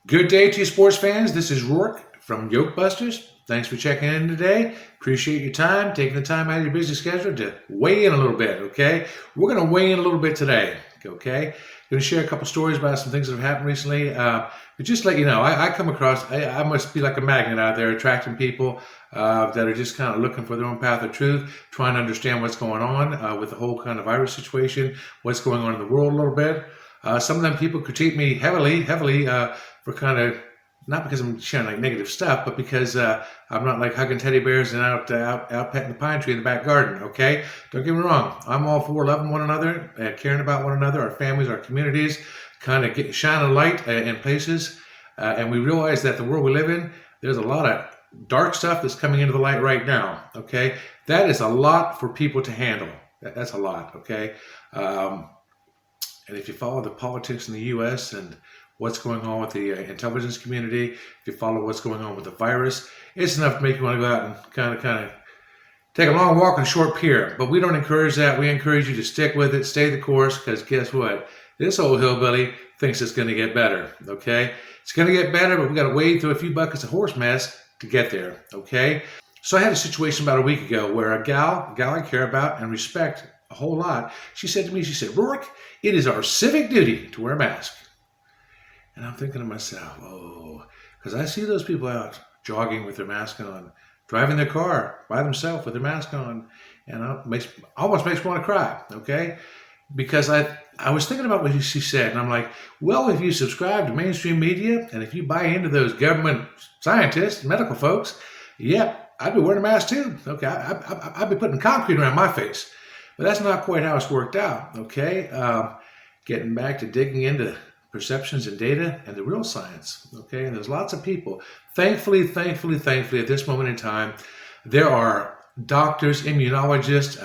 Good day to you, sports fans. This is Rourke from Yoke Busters. Thanks for checking in today. Appreciate your time, taking the time out of your busy schedule to weigh in a little bit, okay? We're going to weigh in a little bit today, okay? Going to share a couple stories about some things that have happened recently. But just to let you know, I come across, I must be like a magnet out there attracting people that are just kind of looking for their own path of truth, trying to understand what's going on with the whole kind of virus situation, what's going on in the world a little bit. Some of them people critique me heavily for kind of, not because I'm sharing like negative stuff, but because I'm not like hugging teddy bears and out petting the pine tree in the back garden, okay? Don't get me wrong. I'm all for loving one another, caring about one another, our families, our communities, kind of shining light in places. And we realize that the world we live in, there's a lot of dark stuff that's coming into the light right now, okay? That is a lot for people to handle. That's a lot, okay? And if you follow the politics in the U.S. and what's going on with the intelligence community, if you follow what's going on with the virus, it's enough to make you want to go out and kind of take a long walk on a short pier. But we don't encourage that. We encourage you to stick with it, stay the course, because guess what? This old hillbilly thinks it's going to get better, okay? It's going to get better, but we got to wade through a few buckets of horse mess to get there, okay? So I had a situation about a week ago where a gal I care about and respect a whole lot, she said to me, she said, "Rourke, it is our civic duty to wear a mask." And I'm thinking to myself, oh, because I see those people out jogging with their mask on, driving their car by themselves with their mask on, and almost makes me want to cry, okay? Because I was thinking about what she said, and I'm like, well, if you subscribe to mainstream media, and if you buy into those government scientists, medical folks, yeah, I'd be wearing a mask too, okay? I'd be putting concrete around my face. But that's not quite how it's worked out, okay? Getting back to digging into perceptions and data and the real science, okay? And there's lots of people. Thankfully, at this moment in time, there are doctors, immunologists,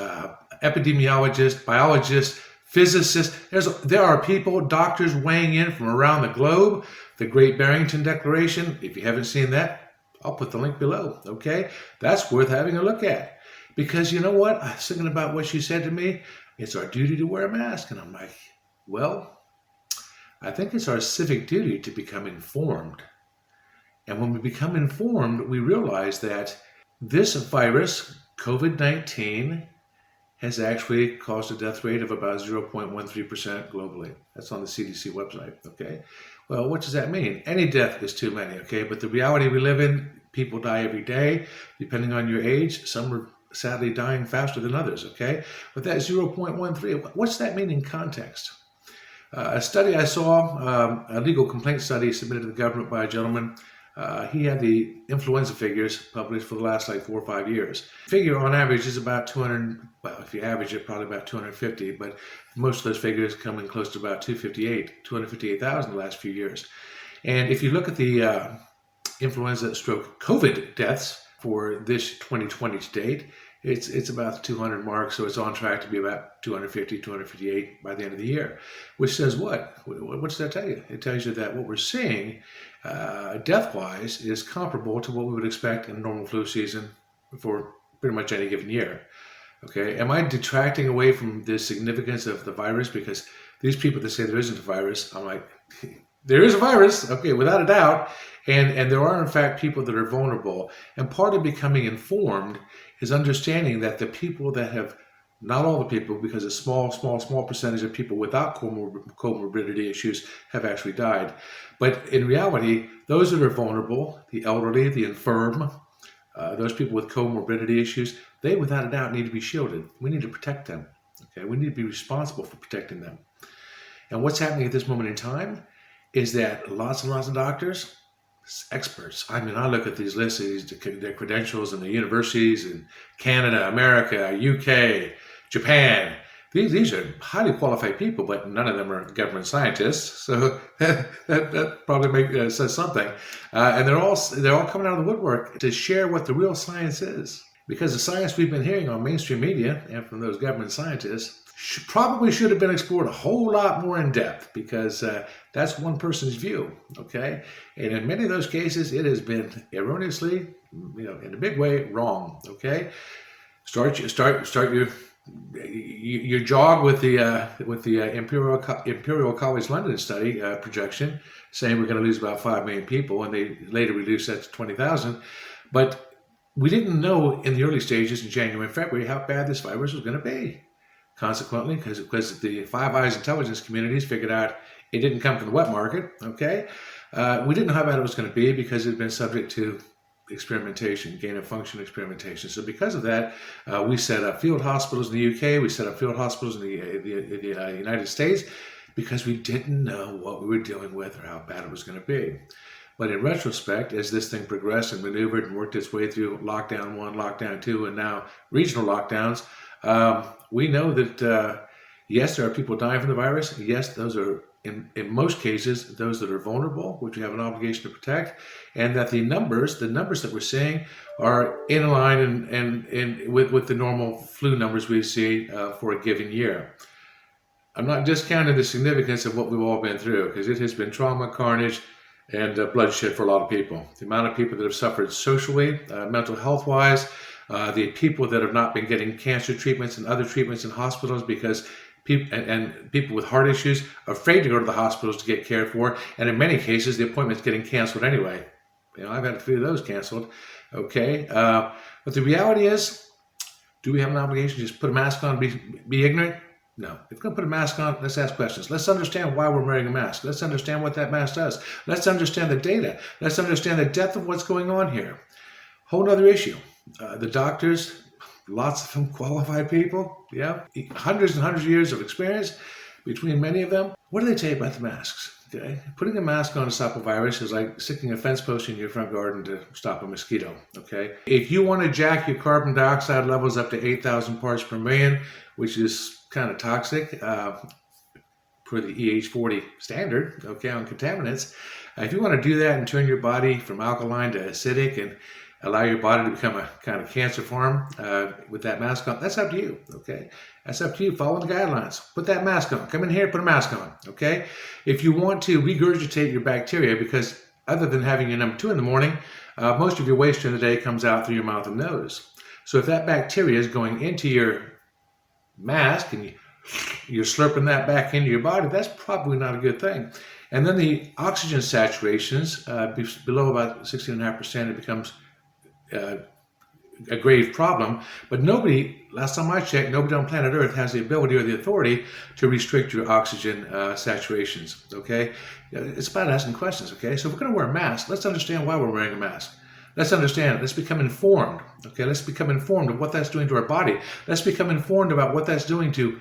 epidemiologists, biologists, physicists. There are people, doctors weighing in from around the globe. The Great Barrington Declaration, if you haven't seen that, I'll put the link below, okay? That's worth having a look at. Because you know what? I was thinking about what she said to me. It's our duty to wear a mask. And I'm like, well, I think it's our civic duty to become informed. And when we become informed, we realize that this virus, COVID-19, has actually caused a death rate of about 0.13% globally. That's on the CDC website, okay? Well, what does that mean? Any death is too many, okay? But the reality we live in, people die every day. Depending on your age, some are sadly dying faster than others, okay? But that 0.13, what's that mean in context? A study I saw, a legal complaint study submitted to the government by a gentleman, he had the influenza figures published for the last like 4 or 5 years. Figure on average is about 200, well, if you average it, probably about 250, but most of those figures come in close to about 258,000 the last few years. And if you look at the influenza stroke COVID deaths for this 2020 to date, it's about the 200 mark, so it's on track to be about 250, 258 by the end of the year, which says what? What does that tell you? It tells you that what we're seeing death-wise is comparable to what we would expect in a normal flu season for pretty much any given year. Okay, am I detracting away from the significance of the virus? Because these people that say there isn't a virus, I'm like, there is a virus, okay, without a doubt, and there are in fact people that are vulnerable. And part of becoming informed is understanding that the people that have, not all the people, because a small percentage of people without comorbidity issues have actually died. But in reality, those that are vulnerable, the elderly, the infirm, those people with comorbidity issues, they without a doubt need to be shielded. We need to protect them. Okay, we need to be responsible for protecting them. And what's happening at this moment in time is that lots and lots of doctors, experts. I mean, I look at these lists, their credentials in the universities in Canada, America, UK, Japan. These are highly qualified people, but none of them are government scientists. So that probably says something. And they're all coming out of the woodwork to share what the real science is. Because the science we've been hearing on mainstream media and from those government scientists probably should have been explored a whole lot more in depth, because that's one person's view, okay? And in many of those cases, it has been erroneously, in a big way, wrong, okay? Start your your jog with the Imperial College London study projection, saying we're going to lose about 5 million people, and they later reduced that to 20,000. But we didn't know in the early stages in January and February how bad this virus was going to be. Consequently, because the Five Eyes intelligence communities figured out it didn't come from the wet market. Okay, we didn't know how bad it was going to be because it had been subject to experimentation, gain of function experimentation. So because of that, we set up field hospitals in the UK, we set up field hospitals in the United States, because we didn't know what we were dealing with or how bad it was going to be. But in retrospect, as this thing progressed and maneuvered and worked its way through lockdown 1, lockdown 2, and now regional lockdowns, we know that yes, there are people dying from the virus. Yes, those are in most cases those that are vulnerable, which we have an obligation to protect, and that the numbers that we're seeing are in line and with the normal flu numbers we see for a given year. I'm not discounting the significance of what we've all been through, because it has been trauma, carnage, and bloodshed for a lot of people. The amount of people that have suffered socially, mental health-wise, the people that have not been getting cancer treatments and other treatments in hospitals because people with heart issues are afraid to go to the hospitals to get cared for, and in many cases the appointment's getting canceled anyway. I've had a few of those canceled. Okay, but the reality is, do we have an obligation to just put a mask on and be ignorant? No. If we're going to put a mask on, let's ask questions. Let's understand why we're wearing a mask. Let's understand what that mask does. Let's understand the data. Let's understand the depth of what's going on here. Whole other issue. The doctors, lots of them qualified people, hundreds and hundreds of years of experience between many of them. What do they tell you about the masks? Okay, putting a mask on to stop a virus is like sticking a fence post in your front garden to stop a mosquito. Okay, if you want to jack your carbon dioxide levels up to 8,000 parts per million, which is kind of toxic for the EH40 standard, okay, on contaminants, if you want to do that and turn your body from alkaline to acidic and allow your body to become a kind of cancer farm with that mask on, that's up to you, okay? That's up to you. Follow the guidelines. Put that mask on. Come in here, put a mask on, okay? If you want to regurgitate your bacteria, because other than having your number 2 in the morning, most of your waste during the day comes out through your mouth and nose. So if that bacteria is going into your mask and you're slurping that back into your body, that's probably not a good thing. And then the oxygen saturations below about 16.5%, it becomes a grave problem. But nobody, last time I checked, nobody on planet Earth has the ability or the authority to restrict your oxygen saturations, okay? It's about asking questions, okay? So if we're going to wear a mask, let's understand why we're wearing a mask. Let's understand, let's become informed, okay? Let's become informed of what that's doing to our body. Let's become informed about what that's doing to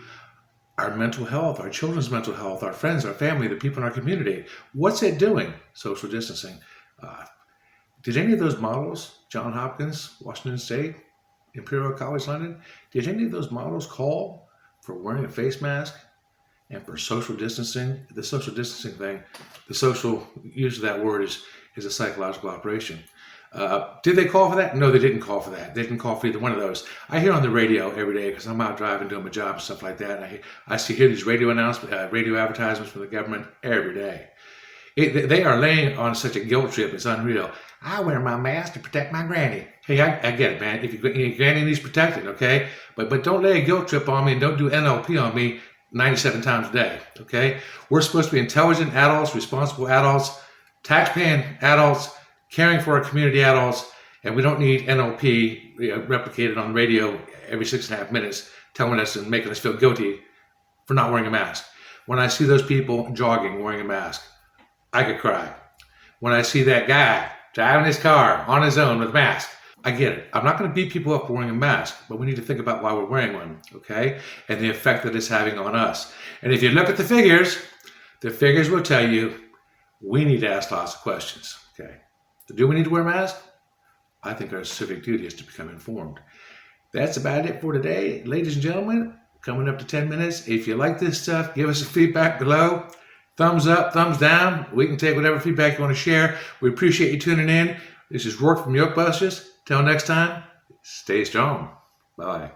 our mental health, our children's mental health, our friends, our family, the people in our community. What's it doing? Social distancing. Did any of those models, Johns Hopkins, Washington State, Imperial College London, did any of those models call for wearing a face mask and for social distancing? The social distancing thing, the social use of that word is a psychological operation. Did they call for that? No, they didn't call for that. They didn't call for either one of those. I hear on the radio every day, because I'm out driving, doing my job and stuff like that, and I hear these radio announcements, radio advertisements from the government every day. They are laying on such a guilt trip, it's unreal. I wear my mask to protect my granny. Hey, I get it, man. If your granny needs protected, okay? But don't lay a guilt trip on me, and don't do NLP on me 97 times a day, okay? We're supposed to be intelligent adults, responsible adults, tax-paying adults, caring for our community adults, and we don't need NLP replicated on radio every 6.5 minutes telling us and making us feel guilty for not wearing a mask. When I see those people jogging wearing a mask, I could cry. When I see that guy driving his car on his own with a mask, I get it. I'm not going to beat people up for wearing a mask, but we need to think about why we're wearing one, okay? And the effect that it's having on us. And if you look at the figures will tell you we need to ask lots of questions, okay? Do we need to wear a mask? I think our civic duty is to become informed. That's about it for today. Ladies and gentlemen, coming up to 10 minutes. If you like this stuff, give us a feedback below. Thumbs up, thumbs down. We can take whatever feedback you want to share. We appreciate you tuning in. This is Rourke from Yoke Busters. Till next time, stay strong. Bye.